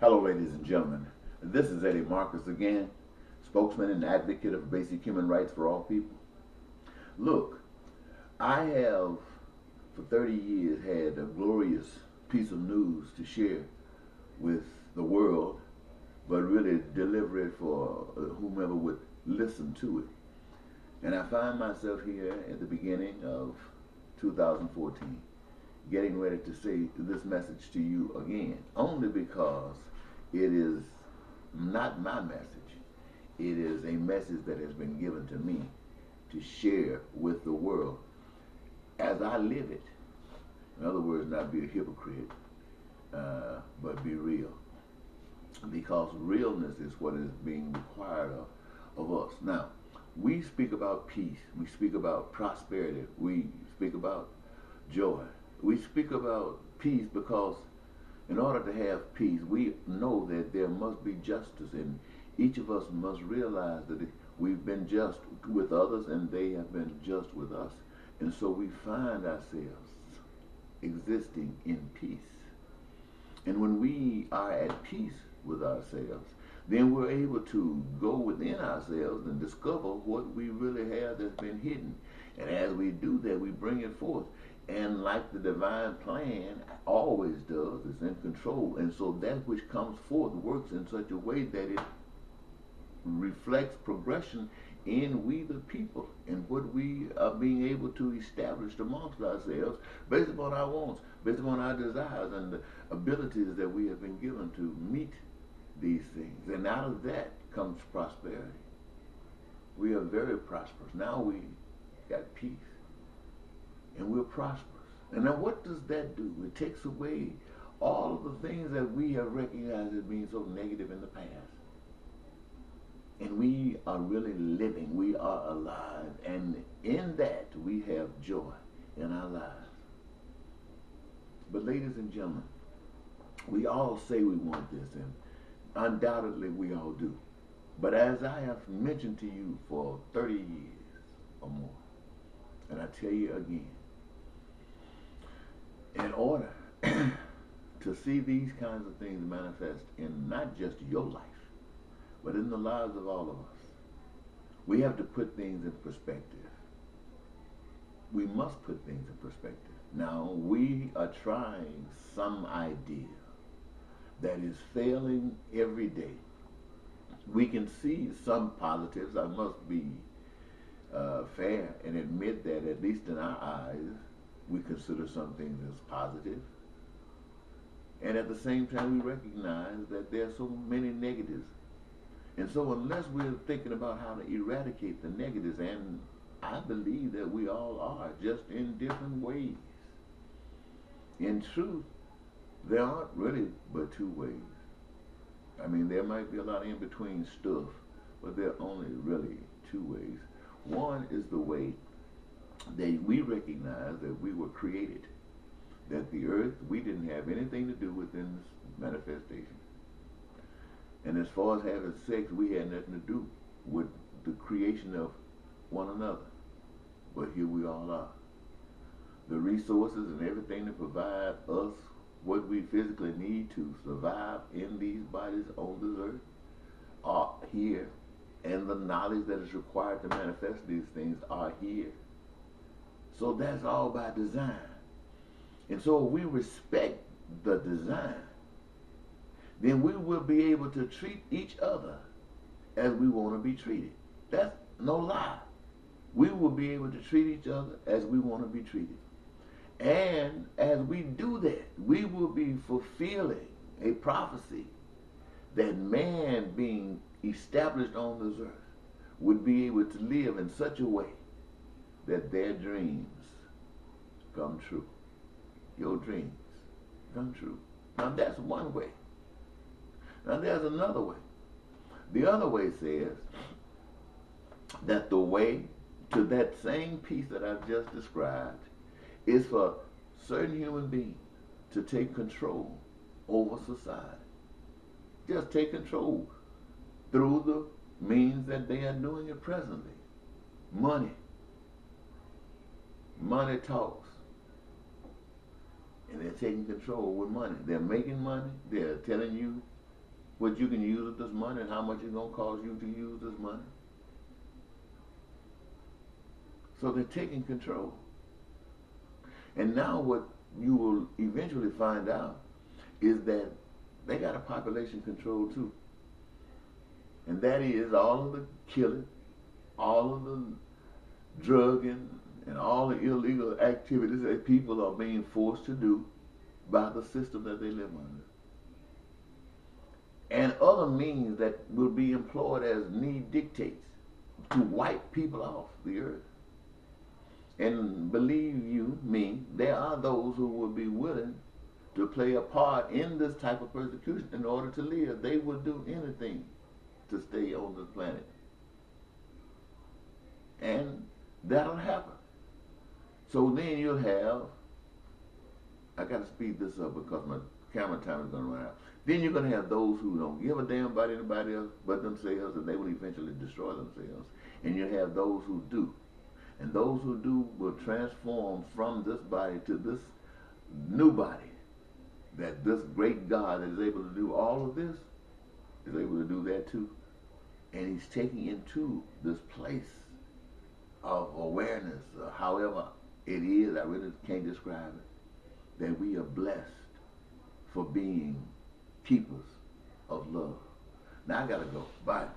Hello, ladies and gentlemen. This is Eddie Marcus again, spokesman and advocate of basic human rights for all people. Look, I have for 30 years had a glorious piece of news to share with the world, but really deliver it for whomever would listen to it. And I find myself here at the beginning of 2014 getting ready to say this message to you again, only because it is not my message. It is a message that has been given to me to share with the world as I live it. In other words, not be a hypocrite, but be real. Because realness is what is being required of us. Now, we speak about peace, we speak about prosperity, we speak about joy. We speak about peace because in order to have peace, we know that there must be justice, and each of us must realize that we've been just with others and they have been just with us. And so we find ourselves existing in peace. And when we are at peace with ourselves, then we're able to go within ourselves and discover what we really have that's been hidden. And as we do that, we bring it forth. And like the divine plan always does, it's in control. And so that which comes forth works in such a way that it reflects progression in we the people and what we are being able to establish amongst ourselves based upon our wants, based upon our desires and the abilities that we have been given to meet these things. And out of that comes prosperity. We are very prosperous. Now we got peace. And we're prosperous. And now what does that do? It takes away all of the things that we have recognized as being so negative in the past. And we are really living. We are alive. And in that we have joy in our lives. But ladies and gentlemen, we all say we want this, and undoubtedly we all do. But as I have mentioned to you for 30 years or more, and I tell you again, in order to see these kinds of things manifest in not just your life, but in the lives of all of us, we have to put things in perspective. We must put things in perspective. Now, we are trying some idea that is failing every day. We can see some positives. I must be fair and admit that, at least in our eyes, we consider some things as positive. And at the same time, we recognize that there are so many negatives. And so unless we're thinking about how to eradicate the negatives, and I believe that we all are, just in different ways. In truth, there aren't really but two ways. I mean, there might be a lot of in-between stuff, but there are only really two ways. One is the way that we recognize that we were created, that the earth, we didn't have anything to do with in this manifestation. And as far as having sex, we had nothing to do with the creation of one another. But here we all are. The resources and everything to provide us what we physically need to survive in these bodies on this earth are here. And the knowledge that is required to manifest these things are here. So that's all by design. And so if we respect the design, then we will be able to treat each other as we want to be treated. That's no lie. We will be able to treat each other as we want to be treated. And as we do that, we will be fulfilling a prophecy that man being established on this earth would be able to live in such a way that their dreams come true. Your dreams come true. Now that's one way. Now there's another way. The other way says that the way to that same peace that I've just described is for certain human beings to take control over society. Just take control through the means that they are doing it presently. Money. Money talks. And they're taking control with money. They're making money. They're telling you what you can use with this money and how much it's going to cost you to use this money. So they're taking control. And now what you will eventually find out is that they got a population control too. And that is all of the killing, all of the drugging, and all the illegal activities that people are being forced to do by the system that they live under. And other means that will be employed as need dictates to wipe people off the earth. And believe you me, there are those who will be willing to play a part in this type of persecution in order to live. They would do anything to stay on this planet. And that'll happen. So then you'll have, I got to speed this up because my camera time is going to run out. Then you're going to have those who don't give a damn about anybody else but themselves, and they will eventually destroy themselves. And you have those who do. And those who do will transform from this body to this new body. That this great God that is able to do all of this is able to do that too. And he's taking into this place of awareness, however it is, I really can't describe it, that we are blessed for being keepers of love. Now I gotta go. Bye.